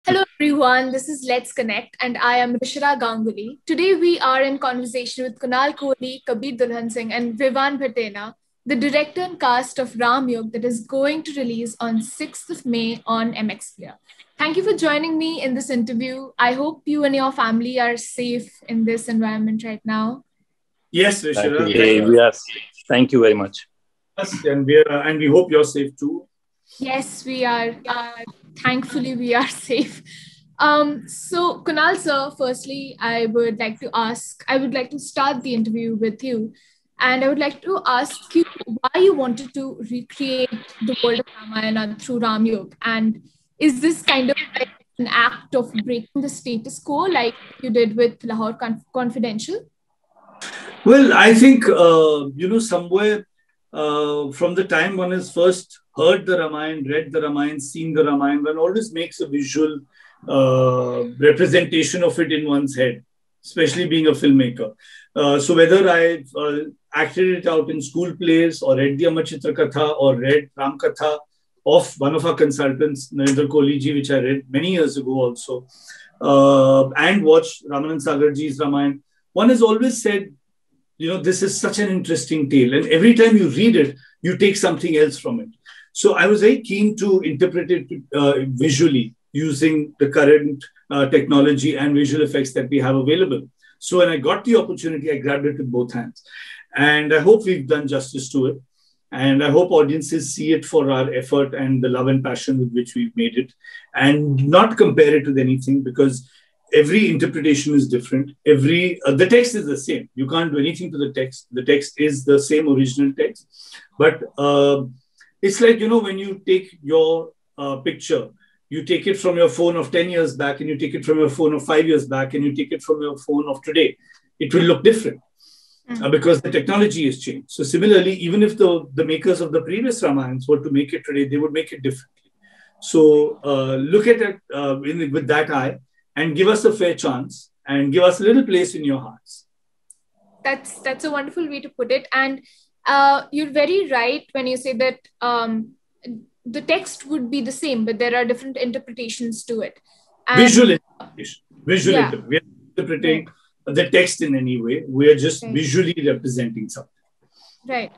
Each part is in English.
Hello everyone, this is Let's Connect and I am Rishara Ganguly. Today we are in conversation with Kunal Kohli, Kabir Dulhan Singh and Vivan Bhatena, the director and cast of Ram Yug that is going to release on 6th of May on MX Player. Thank you for joining me in this interview. I hope you and your family are safe in this environment right now. Yes, Thank you. Rishira. Yes. Thank you very much. And we hope you're safe too. Yes, we are. Thankfully, we are safe. So, Kunal sir, firstly, I would like to start the interview with you. And I would like to ask you why you wanted to recreate the world of Ramayana through Ram Yog. And is this kind of like an act of breaking the status quo like you did with Lahore Confidential? Well, I think, somewhere from the time one has first heard the Ramayana, read the Ramayana, seen the Ramayana, one always makes a visual representation of it in one's head, especially being a filmmaker. So whether I've acted it out in school plays or read the Amar Chitra Katha or read Ram Katha of one of our consultants, Narendra Kohli ji, which I read many years ago also, and watched Ramanand Sagarji's Ramayana, one has always said, this is such an interesting tale. And every time you read it, you take something else from it. So I was very keen to interpret it visually using the current technology and visual effects that we have available. So when I got the opportunity, I grabbed it with both hands. And I hope we've done justice to it. And I hope audiences see it for our effort and the love and passion with which we've made it and not compare it with anything because every interpretation is different. The text is the same. You can't do anything to the text. The text is the same original text. But it's like, when you take your picture, you take it from your phone of 10 years back and you take it from your phone of 5 years back and you take it from your phone of today. It will look different. Because the technology has changed. So similarly, even if the makers of the previous Ramayans were to make it today, they would make it differently. So look at it with that eye and give us a fair chance and give us a little place in your hearts. That's a wonderful way to put it. And you're very right when you say that the text would be the same, but there are different interpretations to it. And, visual interpretation. We are interpreting the text in any way. We are just visually representing something. Right.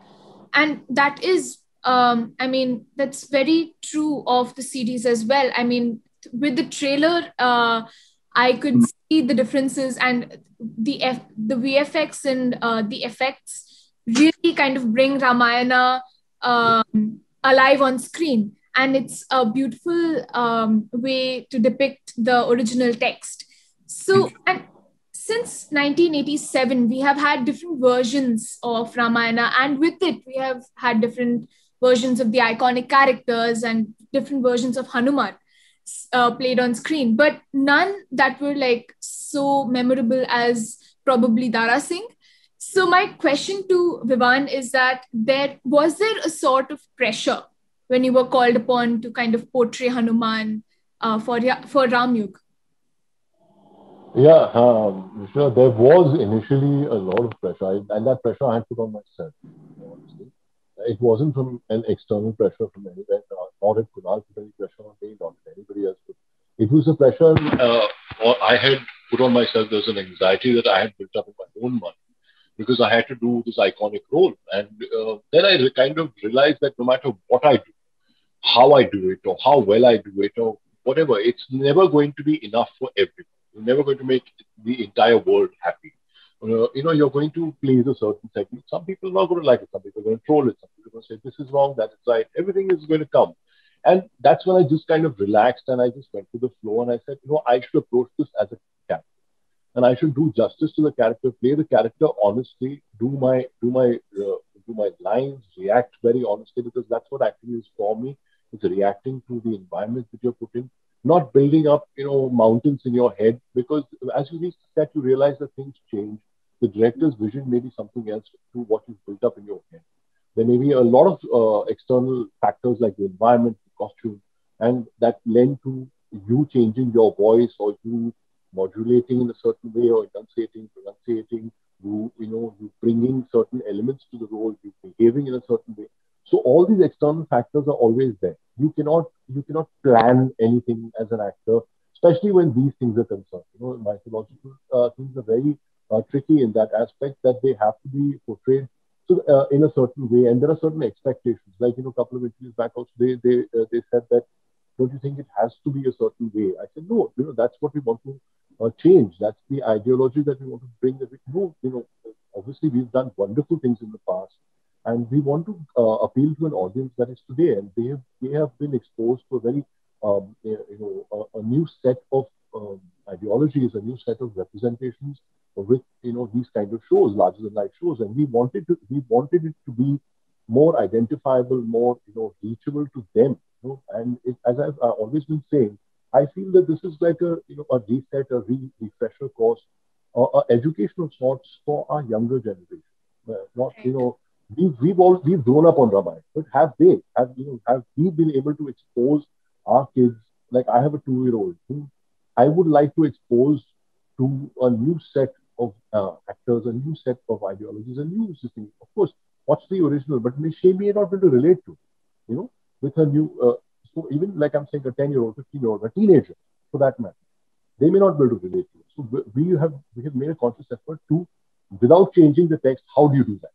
And that is, that's very true of the series as well. I mean, with the trailer, I could see the differences and the VFX and the effects really kind of bring Ramayana alive on screen. And it's a beautiful way to depict the original text. So, and since 1987, we have had different versions of Ramayana, and with it, we have had different versions of the iconic characters and different versions of Hanuman played on screen, but none that were like so memorable as probably Dara Singh. So my question to Vivan is that was there a sort of pressure when you were called upon to kind of portray Hanuman for Ram Yug? Yeah, sure. There was initially a lot of pressure, and that pressure I had put on myself. Honestly, it wasn't from an external pressure from anywhere. Nor did Kunal put any pressure on me, nor did anybody else. It was a pressure I had put on myself. There was an anxiety that I had built up in my own mind because I had to do this iconic role, and then I kind of realized that no matter what I do, how I do it, or how well I do it, or whatever, it's never going to be enough for everyone. You're never going to make the entire world happy. You're going to please a certain segment. Some people are not going to like it. Some people are going to troll it. Some people are going to say, this is wrong, that is right. Everything is going to come. And that's when I just kind of relaxed and I just went to the flow and I said, I should approach this as a character. And I should do justice to the character, play the character honestly, do my lines, react very honestly, because that's what acting is for me. It's reacting to the environment that you're put in, not building up, mountains in your head, because as you reach that, you realize that things change. The director's vision may be something else to what you've built up in your head. There may be a lot of external factors like the environment, the costume, and that lend to you changing your voice or you modulating in a certain way or pronunciating, you bringing certain elements to the role, you behaving in a certain way. So all these external factors are always there. You cannot plan anything as an actor especially when these things are concerned. Mythological things are very tricky in that aspect, that they have to be portrayed in a certain way, and there are certain expectations. Like, a couple of interviews back also, they said that, don't you think it has to be a certain way? I said, no, that's what we want to change. That's the ideology that we want to bring. That obviously we've done wonderful things in the past, and we want to appeal to an audience that is today, and they have been exposed to a very a new set of ideologies, a new set of representations with these kind of shows, larger than life shows, and we wanted it to be more identifiable, more reachable to them. And as I've always been saying, I feel that this is like a reset, a refresher course, or educational sorts for our younger generation. Not we've grown up on Ramayana, but have we been able to expose our kids? Like, I have a 2-year-old who I would like to expose to a new set of actors, a new set of ideologies, a new system. Of course, watch the original, but she may not be able to relate to, with her new. So even like I'm saying, a 10-year-old, 15-year-old, a teenager, for that matter, they may not be able to relate to it. So we have made a conscious effort to, without changing the text, how do you do that?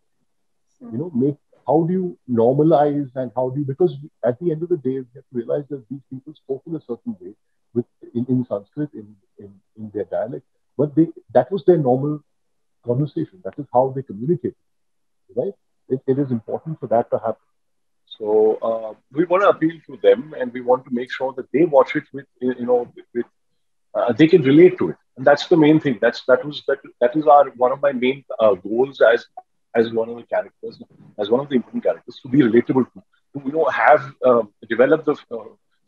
How do you normalize, and how do you, because at the end of the day, we have to realize that these people spoke in a certain way, in Sanskrit, in their dialect, but that was their normal conversation. That is how they communicated, right? It is important for that to happen. So we want to appeal to them, and we want to make sure that they watch it with they can relate to it, and that's the main thing. That is one of my main goals as one of the characters, as one of the important characters, to be relatable to have develop the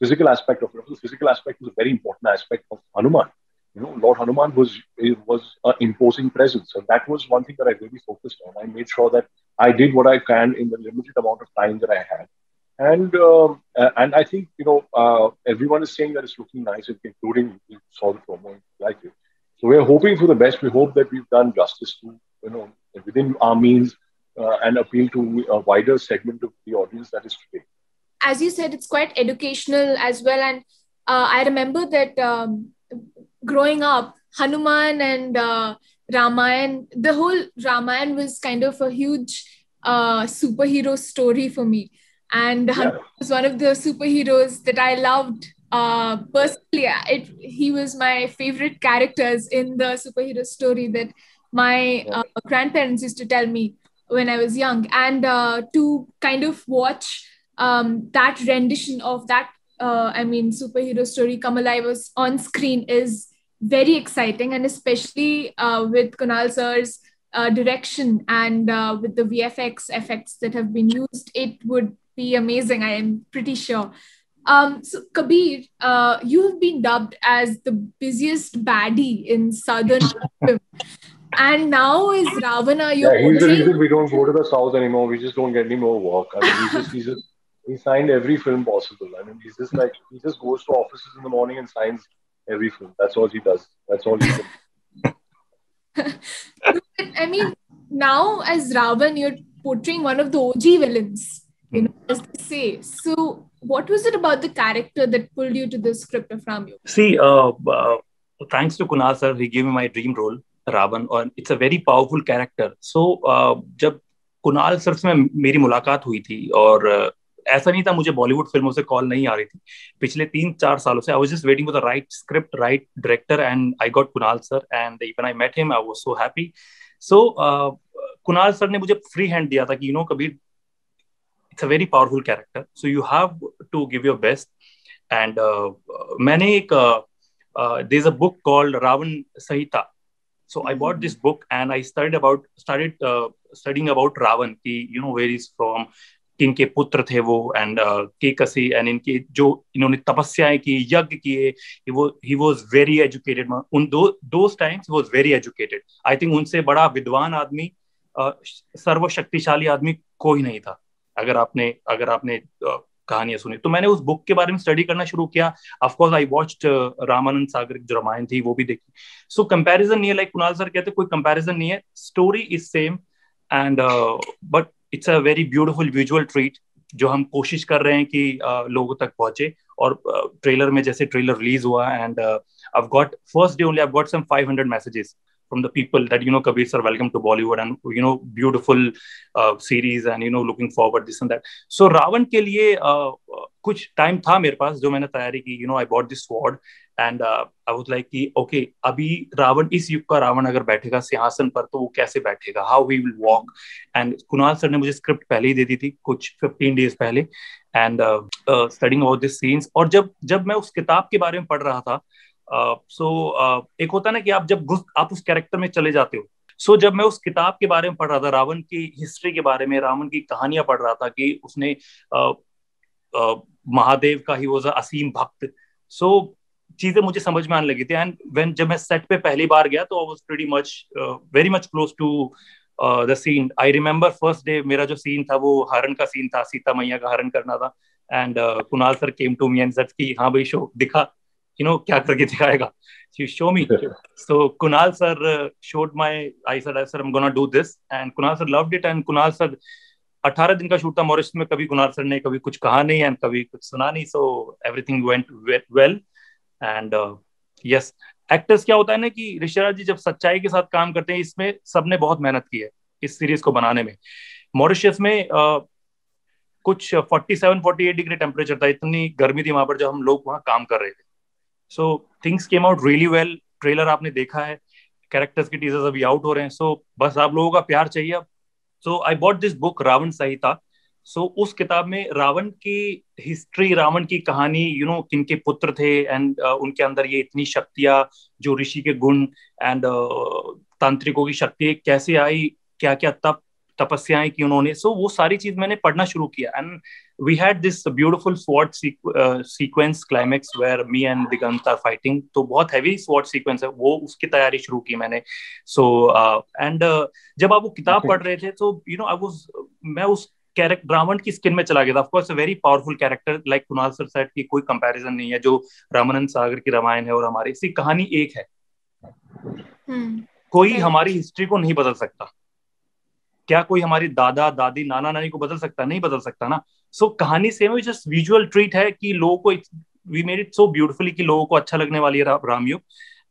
physical aspect of it. The physical aspect is a very important aspect of Hanuman. Lord Hanuman was an imposing presence, and that was one thing that I really focused on. I made sure that I did what I can in the limited amount of time that I had, and I think everyone is saying that it's looking nice, including you saw the promo and like it. So we're hoping for the best. We hope that we've done justice to within our means and appeal to a wider segment of the audience that is today. As you said, it's quite educational as well, and I remember that growing up, Hanuman and Ramayan, the whole Ramayan was kind of a huge superhero story for me. And Hanuman was one of the superheroes that I loved personally. He was my favorite characters in the superhero story that my grandparents used to tell me when I was young. And to kind of watch that rendition of that, superhero story come alive on screen is very exciting, and especially with Kunal sir's direction and with the VFX effects that have been used, it would be amazing, I am pretty sure. So Kabir, you have been dubbed as the busiest baddie in Southern film. And now is Ravana. He's the reason we don't go to the South anymore. We just don't get any more work. I mean, he signed every film possible. I mean, he just goes to offices in the morning and signs every film. That's all he does. That's all he does. I mean, now as Ravan, you're portraying one of the OG villains, as they say. So what was it about the character that pulled you to the script of Ramyu? See, thanks to Kunal sir, he gave me my dream role, Ravan, and it's a very powerful character. So जब Kunal sir से मेरी मुलाकात हुई थी, और ऐसा नहीं था मुझे बॉलीवुड फिल्मों से कॉल नहीं आ रही थी पिछले 3-4 सालों से. I was just waiting for the right script, right director, and I got Kunal sir, and when I met him, I was so happy. So Kunal sir ने मुझे free hand दिया था कि Kabir, it's a very powerful character, so you have to give your best. And मैंने एक there's a book called Ravan Sahita. So I bought this book and I started studying about Ravan, where he's from, किनके पुत्र थे वो, and केकसी, and इनके जो इन्होंने तपस्याएं की, यज्ञ किए. He was very educated. उन those times he was very educated. I think उनसे बड़ा विद्वान आदमी, सर्वशक्तिशाली आदमी कोई नहीं था. अगर आपने कहानियां सुनी तो मैंने उस बुक के बारे में स्टडी करना शुरू किया. Of course I watched Ramanand Sagar की जो रामायण थी वो भी देखी. सो कंपैरिजन नहीं है, लाइक कुणाल सर कहते कोई कंपैरिजन नहीं है. Story is same, and but it's a very beautiful visual treat. जो हम कोशिश कर रहे हैं कि लोगों तक पहुंचे. और ट्रेलर में जैसे ट्रेलर रिलीज हुआ and I've got first day only I've got some 500 messages from the people that Kabir sir, welcome to Bollywood and beautiful series and looking forward this and that. So Ravan के लिए कुछ time था मेरे पास जो मैंने तैयारी की. I bought this sword and I was like कि okay, अभी रावण, इस युग का रावण अगर बैठेगा सिंहासन पर तो वो कैसे बैठेगा, how he will walk. and Kunal sir ने मुझे स्क्रिप्ट पहले ही दे दी थी कुछ 15 days पहले and studying about this scenes. और जब मैं उस किताब के बारे में पढ़ रहा था, एक होता है ना कि आप उस कैरेक्टर में चले जाते हो. जब मैं उस किताब के बारे में पढ़ रहा था, रावण की हिस्ट्री के बारे में, रावण की कहानियां पढ़ रहा था कि उसने महादेव का ही वॉज असीम भक्त. चीजें मुझे समझ में आने लगी थी. एंड जब मैं सेट पे पहली बार गया तो I was pretty much very much close to the scene. I remember first day मेरा जो सीन था वो हरण का सीन था, सीता मैया का हरण करना था. And Kunal sir came to me and said कि हाँ भाई शो दिखा, क्या करके दिखाएगा, you show me. So Kunal sir showed I said I'm gonna do this and Kunal sir loved it. And Kunal sir 18 दिन का शूट था मॉरिशस में, कभी कुणाल सर ने कभी कुछ कहा नहीं एंड कभी कुछ सुना नहीं. So everything went well and yes, actors क्या होता है ना कि ऋषिराज जी जब सच्चाई के साथ काम करते हैं, इसमें सबने बहुत मेहनत की है इस सीरीज को बनाने में. मॉरिशस में कुछ 47-48 डिग्री टेम्परेचर था, इतनी गर्मी थी वहां पर जब हम लोग वहां काम कर रहे थे. So things came out really well. Trailer आपने देखा है, कैरेक्टर्स के टीजर्स अभी आउट हो रहे हैं. बस आप लोगों का प्यार चाहिए अब. I bought this book Ravan संहिता. उस किताब में रावण की हिस्ट्री, रावण की कहानी, किनके पुत्र थे एंड उनके अंदर ये इतनी शक्तियां, जो ऋषि के गुण एंड तांत्रिकों की शक्ति कैसे आई, क्या क्या तपस्याएं की उन्होंने. वो सारी चीज मैंने पढ़ना शुरू किया. And we had this beautiful sword sequence climax where me and Digant are fighting. तो बहुत heavy sword sequence है वो, उसकी तैयारी शुरू की मैंने. जब आप वो किताब पढ़ रहे थे तो मैं उस कैरेक्टर रावण की स्किन में चला गया था. Of course a very powerful character like Kunal sir said की कोई कंपैरिजन नहीं है. जो रामानंद सागर की रामायण है और हमारी इसकी कहानी एक है. कोई हमारी हिस्ट्री को नहीं बदल सकता. क्या कोई हमारी दादा दादी नाना नानी को बदल सकता? नहीं बदल सकता ना. कहानी सेम है, जस्ट विजुअल ट्रीट है कि लोगों को we made it so beautifully कि लोगों को अच्छा लगने वाली है रामयुग.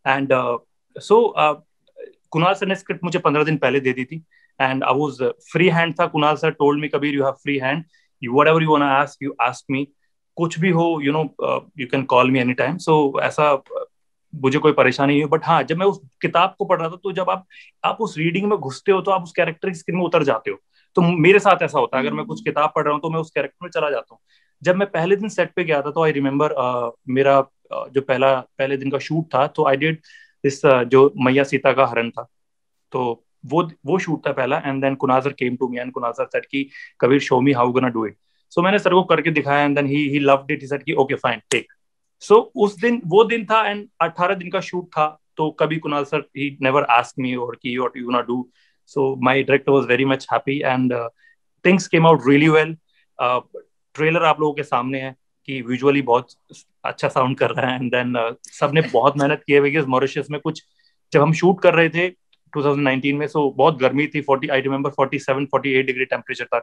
एंड कुणाल सर ने स्क्रिप्ट मुझे 15 दिन पहले दे दी थी and I was free hand था. Kunal sir told me, Kabir you have free hand, you whatever you want to ask you ask me, कुछ भी हो you can call me any time. ऐसा मुझे कोई परेशानी नहीं है. बट हाँ, जब मैं उस किताब को पढ़ रहा था तो जब आप उस रीडिंग में घुसते हो तो आप उस कैरेक्टर की स्किन में उतर जाते हो. तो मेरे साथ ऐसा होता है, अगर मैं कुछ किताब पढ़ रहा हूँ तो मैं उस कैरेक्टर में चला जाता हूँ. जब मैं पहले दिन सेट पे गया था तो आई रिमेम्बर मेरा जो पहले दिन का शूट था, तो आई डिड इस जो मैया सीता का हरण था, तो वो शूट था पहला. And then Kunal sir came to me and Kunal sir said कि Kabir show me how gonna do it. मैंने सर को करके दिखाया and then he loved it. He said कि ओके फाइन टेक. वो दिन था एंड 18 दिन का शूट था. तो कभी Kunal sir he never asked me और कि what you gonna do. My director was very much happy and things came out really well. Trailer आप लोगों के सामने है कि विजुअली बहुत अच्छा साउंड कर रहा है. एंड देन सबने बहुत मेहनत की है बिकॉज मॉरिशस में कुछ जब हम शूट कर रहे थे 2019 में, बहुत गर्मी थी. 47-48 डिग्री टेम्परेचर था.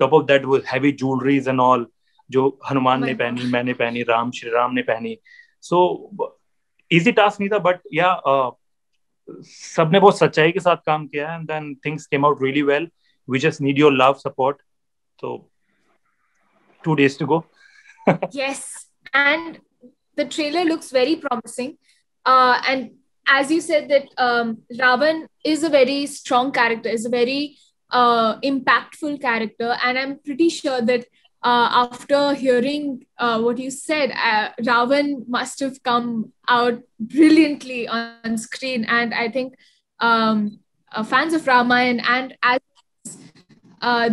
Top of that was heavy jewelleries and all, जो हनुमान ने पहनी, मैंने पहनी, श्री राम ने पहनी. इजी टास्क नहीं था, बट या सबने बहुत सच्चाई के साथ काम किया and then things came out really well. We just need your love support. 2 days to go. Yes, and the trailer looks very promising. And as you said that Ravan is a very strong character, is a very impactful character, and I'm pretty sure that after hearing what you said, Ravan must have come out brilliantly on screen. And I think fans of Ramayana and as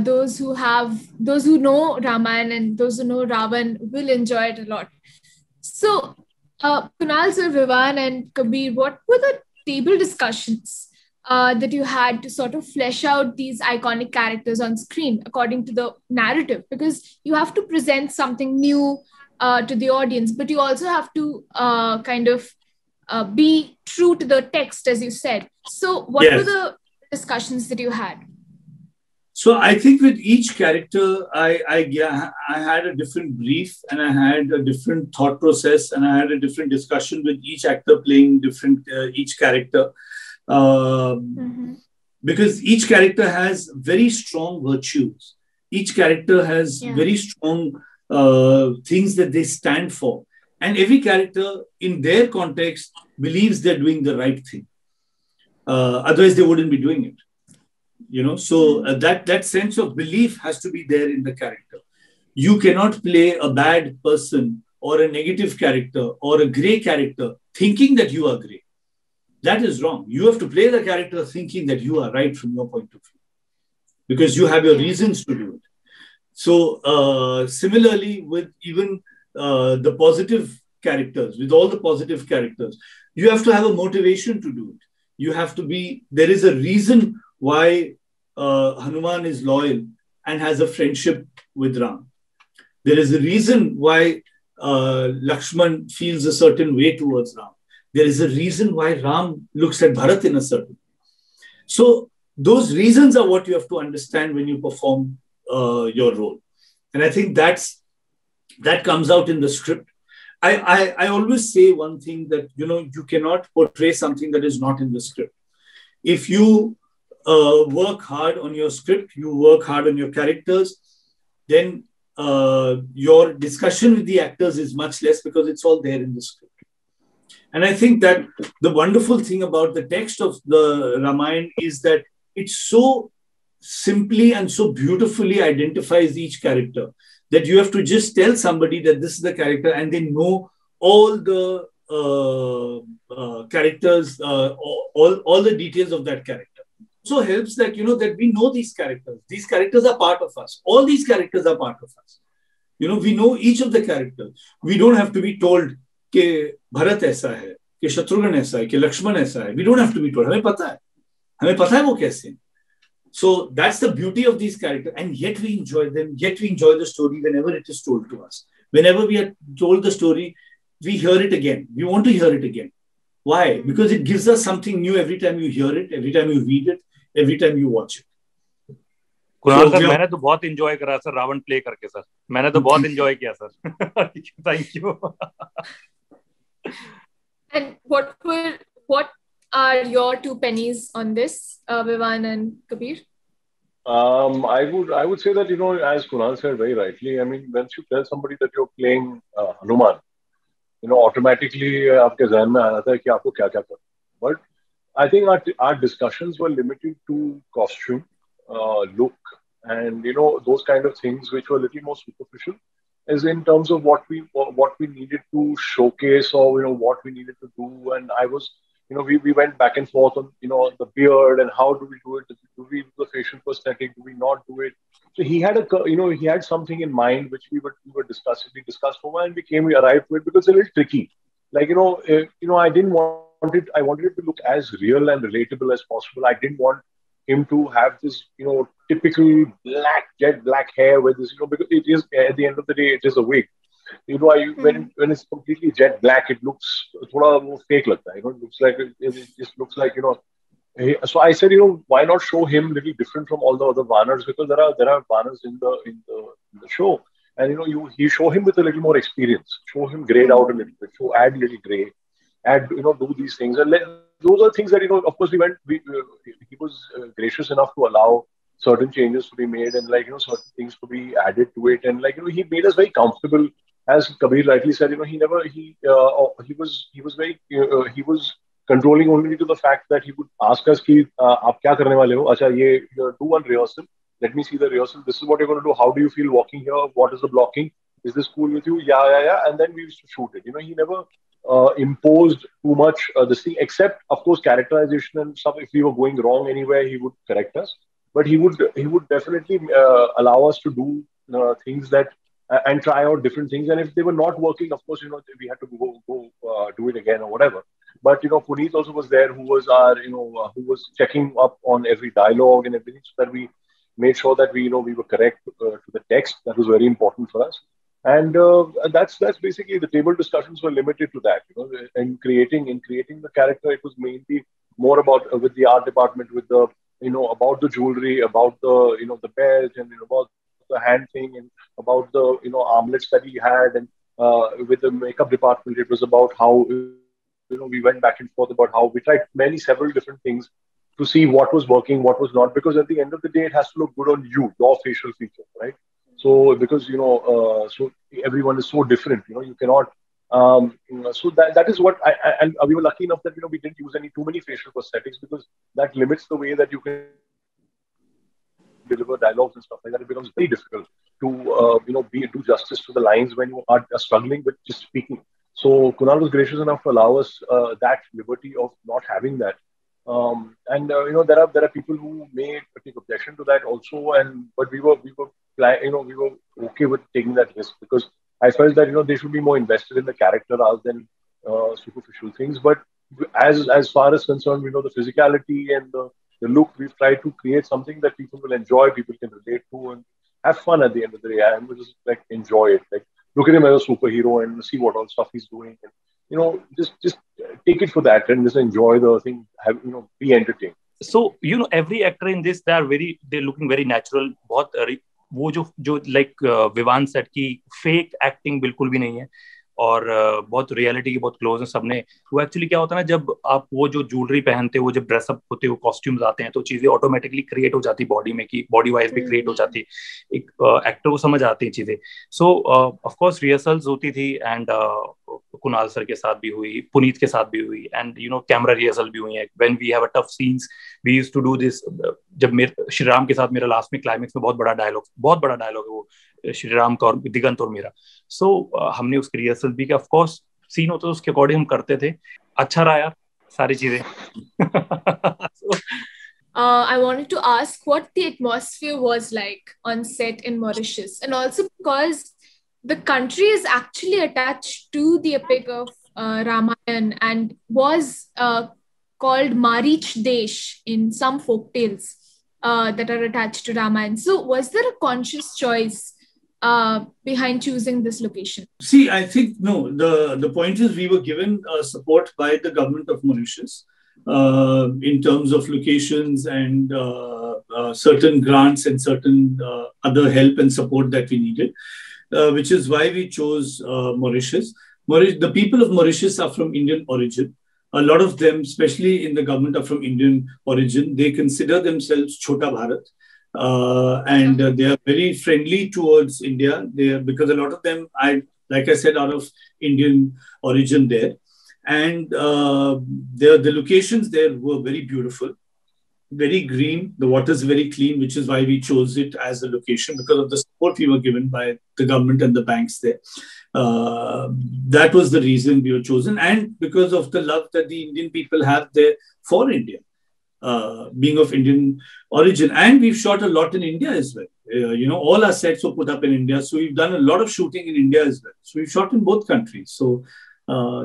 those who know Ramayana and those who know Ravan will enjoy it a lot. So Kunal sir, Vivan and Kabir, what were the table discussions that you had to sort of flesh out these iconic characters on screen according to the narrative? Because you have to present something new to the audience, but you also have to kind of be true to the text, as you said. So what were the discussions that you had? So I think with each character, I had a different brief and I had a different thought process and I had a different discussion with each actor playing different each character, because each character has very strong virtues. Each character has very strong things that they stand for, and every character in their context believes they're doing the right thing. Otherwise, they wouldn't be doing it. So that sense of belief has to be there in the character. You cannot play a bad person or a negative character or a gray character thinking that you are gray. That is wrong. You have to play the character thinking that you are right from your point of view, because you have your reasons to do it. So similarly, with even the positive characters, with all the positive characters, you have to have a motivation to do it. You have to be, there is a reason why Hanuman is loyal and has a friendship with Ram. There is a reason why Lakshman feels a certain way towards Ram. There is a reason why Ram looks at Bharat in a certain way. So those reasons are what you have to understand when you perform your role. And I think that comes out in the script. I always say one thing, that, you cannot portray something that is not in the script. If you work hard on your script, you work hard on your characters, then your discussion with the actors is much less, because it's all there in the script. And I think that the wonderful thing about the text of the Ramayana is that it so simply and so beautifully identifies each character that you have to just tell somebody that this is the character, and they know all the characters, all the details of that character. So helps that, that we know these characters. These characters are part of us. All these characters are part of us. We know each of the characters. We don't have to be told कि भरत ऐसा है, कि शत्रुघ्न ऐसा है, कि लक्ष्मण ऐसा है. We don't have to be told. हमें पता है वो कैसे हैं. So that's the beauty of these characters, and yet we enjoy them. Yet we enjoy the story whenever it is told to us. Whenever we are told the story, we hear it again. We want to hear it again. Why? Because it gives us something new every time you hear it, every time you read it, every time you watch it. Kunal sir, मैंने तो बहुत enjoy करा sir Ravan play करके sir. मैंने तो बहुत enjoy किया sir. Thank you. And what are your two pennies on this, Vivan and Kabir? I would say that, as Kunal said very rightly, I mean, once you tell somebody that you're playing Hanuman, automatically आपके ज़हन में आ जाता है कि आपको क्या क्या करना. But I think our discussions were limited to costume, look, and those kind of things which were a little more superficial, is in terms of what we needed to showcase, or what we needed to do. And I was, we went back and forth on the beard and how do we do it? Do we do the facial prosthetic? Do we not do it? So he had he had something in mind which we discussed over, and we arrived to it, because it's a little tricky. Like I didn't want it. I wanted it to look as real and relatable as possible. I didn't want him to have this, typical jet black hair with this, because it is, at the end of the day, it is a wig. When it's completely jet black, it looks thoda fake lagta hai. It looks like it just looks like So I said, why not show him a little different from all the other Vanars, because there are Vanars in the show, and you show him with a little more experience, show him grayed out a little bit, add a little gray, add do these things, and those are things that of course he was gracious enough to allow certain changes to be made, and certain things to be added to it, and he made us very comfortable. As Kabir rightly said, he was controlling only to the fact that he would ask us ki aap kya karne wale ho, acha ye do one rehearsal, let me see the rehearsal, this is what you're going to do, how do you feel walking here, what is the blocking, is this cool with you, yeah, and then we used to shoot it. He never imposed too much this thing, except of course characterization and stuff. If we were going wrong anywhere, he would correct us, but he would definitely allow us to do things that and try out different things, and if they were not working, of course we had to go do it again or whatever. But Puneet also was there, who was our who was checking up on every dialogue and everything, so that we made sure that we were correct to the text. That was very important for us. And that's basically, the table discussions were limited to that. In creating the character, it was mainly more about with the art department, with the about the jewelry, about the, the belt, and about the hand thing, and about the, armlets that he had, and with the makeup department, it was about how, we went back and forth about how we tried several different things to see what was working, what was not, because at the end of the day, it has to look good on you, your facial features, right? So because so everyone is so different, you cannot. So that is what and we were lucky enough that we didn't use any too many facial prosthetics, because that limits the way that you can deliver dialogues and stuff like that. It becomes very difficult to do justice to the lines when you are struggling with just speaking. So Kunal was gracious enough to allow us that liberty of not having that. And there are people who may take objection to that also, but we were okay with taking that risk, because I felt that they should be more invested in the character rather than superficial things. But as far as concerned, the physicality and the look, we've tried to create something that people will enjoy, people can relate to, and have fun at the end of the day. And we just like enjoy it, like look at him as a superhero and see what all stuff he's doing, and just take it for that and just enjoy the thing. Have be entertained. So every actor in this, they're looking very natural. बहुत वो जो like Vivaan set की fake acting बिल्कुल भी नहीं है, और बहुत रियलिटी की बहुत क्लोज है सबने. वो एक्चुअली क्या होता है ना, जब आप वो जो ज्वेलरी पहनते हो, जब ड्रेसअप होते हो, कॉस्ट्यूम्स आते हैं, तो चीजें ऑटोमेटिकली क्रिएट हो जाती बॉडी में, की बॉडी वाइज भी क्रिएट हो जाती, एक एक्टर को समझ आती है चीजें. सो ऑफ कोर्स रिहर्सल्स होती थी, एंड कुणाल सर के साथ भी हुई, पुनीत के साथ भी हुई, एंड कैमरा रिहर्सल भी हुई है. When we have a tough scenes we used to do this. जब मेरे श्री राम के साथ मेरा लास्ट में क्लाइमेक्स में बहुत बड़ा डायलॉग है वो श्री राम का और दिगंत और मेरा. सो हमने उसकी रिहर्सल भी किया. ऑफ कोर्स सीन होता था उसके अकॉर्डिंग हम करते थे. अच्छा रहा यार सारी चीजें. I wanted to ask what the atmosphere was like on set in Mauritius, and also because the country is actually attached to the epic of Ramayana and was called Marich Desh in some folk tales that are attached to Ramayana. So was there a conscious choice behind choosing this location? See, I think no. The point is we were given support by the government of Mauritius in terms of locations and certain grants and certain other help and support that we needed. Which is why we chose Mauritius. The people of Mauritius are from Indian origin. A lot of them, especially in the government, are from Indian origin. They consider themselves Chota Bharat. And they are very friendly towards India. Because a lot of them, like I said, out of Indian origin there. And the locations there were very beautiful. Very green, the water is very clean, which is why we chose it as a location, because of the support we were given by the government and the banks there. That was the reason we were chosen, and because of the love that the Indian people have there for India, being of Indian origin. And we've shot a lot in India as well. All our sets were put up in India, so we've done a lot of shooting in India as well. So we've shot in both countries. So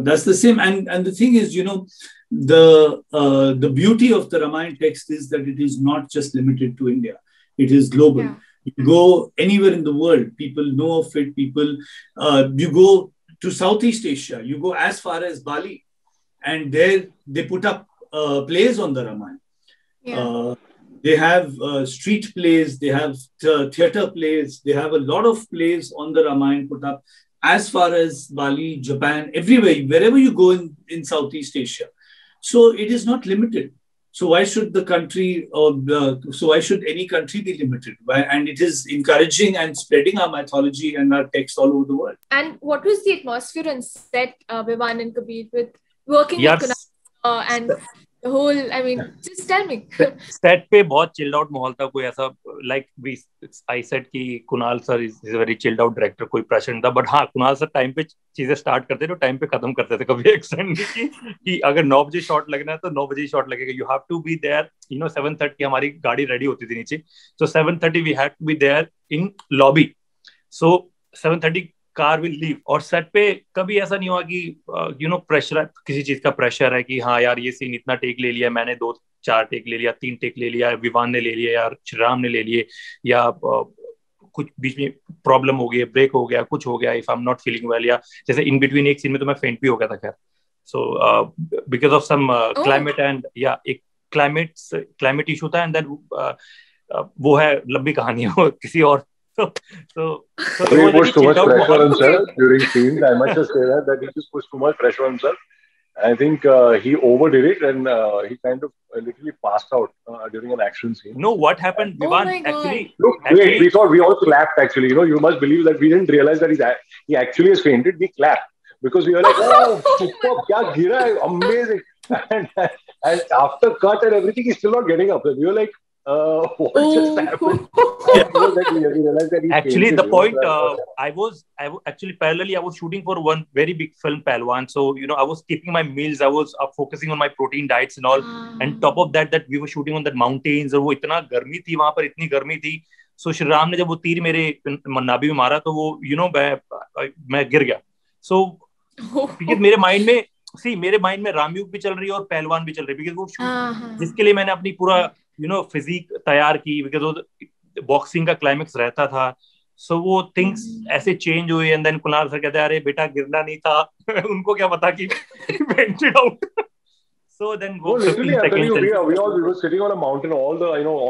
that's the same. And the thing is, the beauty of the Ramayana text is that it is not just limited to India. It is global. Yeah. You go anywhere in the world, people know of it. You go to Southeast Asia, you go as far as Bali, and there they put up plays on the Ramayana. Yeah. They have street plays, they have theatre plays, they have a lot of plays on the Ramayana put up as far as Bali, Japan, everywhere, wherever you go in Southeast Asia. So it is not limited. So why should the country, so why should any country be limited? And it is encouraging and spreading our mythology and our text all over the world. And what was the atmosphere on set, Vivan and Kabir, with working with Kunal and the whole, I mean, just tell me. Set पे बहुत chilled out माहौल था. कोई ऐसा, like I said कि Kunal sir is a very chilled out director, कोई pressure नहीं था. But हाँ, Kunal sir time पे चीजें start करते थे, time पे खत्म करते थे. कभी extend नहीं कि अगर 9 बजे shot लगना है तो 9 बजे shot लगेगा. You have to be there. 7:30 हमारी गाड़ी ready होती थी नीचे. So 7:30 we had to be there in lobby. So 7:30 car will leave. और सेट पे कभी ऐसा नहीं हुआ कि प्रेशर, किसी चीज का प्रेशर है कि हाँ यार ये सीन इतना टेक ले लिया, मैंने 2-4 टेक ले लिया, 3 टेक ले लिया, विवान ने ले लिया, यार श्रीराम ने ले लिए, या कुछ बीच में प्रॉब्लम हो गई, ब्रेक हो गया, कुछ हो गया, if I am not feeling well, या जैसे इन बिटवीन एक सीन में तो मैं फेंट भी हो गया था. खैर, so because of some climate and एक क्लाइमेट इशू था, एंड देन वो है लंबी कहानी है वो किसी और. So he pushed too much pressure on himself during scenes. I must just say that he just pushed too much pressure on himself. I think he overdid it, and he kind of literally passed out during an action scene. No, what happened, Vivan? Actually, we all clapped. Actually, you must believe that we didn't realize that he actually has fainted. We clapped because we were like, "Oh, superb! Kya gira hai? Amazing!" And after cut and everything, he's still not getting up. And we were like, what just happened? Actually, the point I was actually parallelly I was shooting for one very big film, Palwan. So I was keeping my meals. I was focusing on my protein diets and all. And top of that we were shooting on the mountains. और वो इतना गर्मी थी वहाँ पर, इतनी गर्मी थी. So श्री राम ने जब वो तीर मेरे नाभि में मारा तो वो मैं गिर गया. So because मेरे माइंड में रामयुग भी चल रही है और पहलवान भी चल रही है, because वो जिसके लिए मैंने अपनी पूरा फिजिक तैयार की, बिकॉज वो बॉक्सिंग का क्लाइमेक्स रहता था. सो वो थिंग्स ऐसे चेंज हुए, एंड देन कुणाल सर कहते हैं अरे बेटा गिरना नहीं था. उनको क्या पता कि vented out. So then literally, I'm telling you, we were sitting on a mountain. All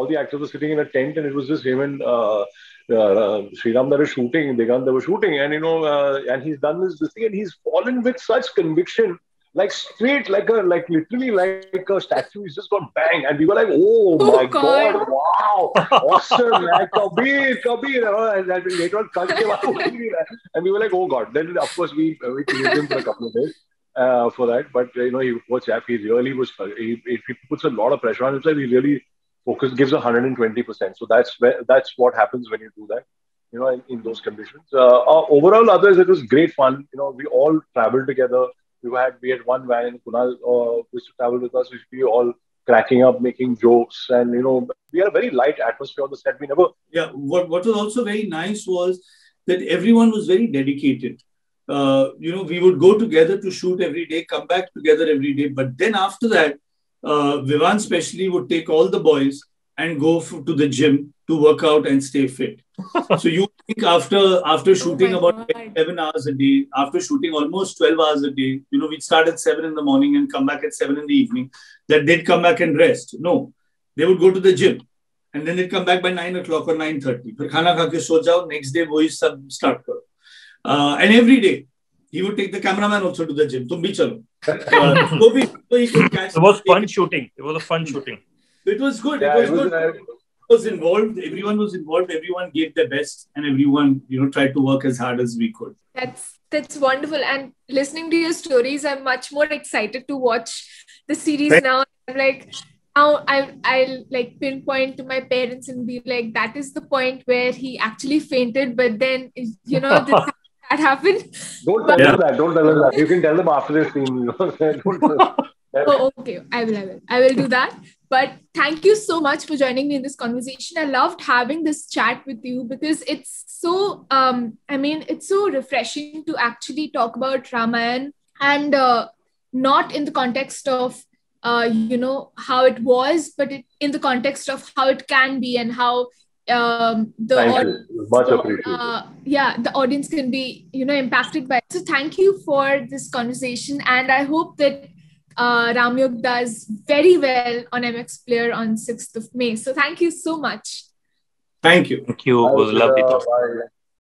the actors were sitting in a tent, and it was just him and Sriram that were shooting. Digant that were shooting, and and he's done this thing, and he's fallen with such conviction, like straight, like literally like a statue. He's just gone bang, and we were like, oh my God, wow, awesome, man, Kabir, and later on cut came out, and we were like, oh God. Then of course we teased him for a couple of days. For that, but he really was. He puts a lot of pressure on himself. He really gives 120%. So that's what happens when you do that. In those conditions. Overall, others, it was great fun. We all traveled together. We had one van. Kunal used to travel with us. We were all cracking up, making jokes, and we had a very light atmosphere on the set. We never. Yeah. What was also very nice was that everyone was very dedicated. We would go together to shoot every day, come back together every day. But then after that, Vivan especially would take all the boys and go to the gym to work out and stay fit. So you think after shooting about 11 hours a day, after shooting almost 12 hours a day, we'd start at 7 in the morning and come back at 7 in the evening, that they'd come back and rest. No, they would go to the gym. And then they'd come back by 9 o'clock or 9:30. Phir khana kha ke so jao, next day wohi sab start karo. And every day, he would take the cameraman also to the gym. Tum bhi chalo. So he could catch. It was fun shooting. It was a fun shooting. It was good. Yeah, it was good. Everyone was involved. Everyone was involved. Everyone gave their best, and everyone, tried to work as hard as we could. That's wonderful. And listening to your stories, I'm much more excited to watch the series now. I'm like, now I'll like pinpoint to my parents and be like, that is the point where he actually fainted, but then that happened. Don't tell them that. Don't tell them that. You can tell them after this scene. Don't tell them. Oh, okay. I will do that. But thank you so much for joining me in this conversation. I loved having this chat with you because it's so, it's so refreshing to actually talk about Ramayan and not in the context of, how it was, but in the context of how it can be and how the audience can be impacted by it. So thank you for this conversation, and I hope that Ramyug does very well on MX Player on 6th of May. So thank you so much. Thank you. It was lovely talking.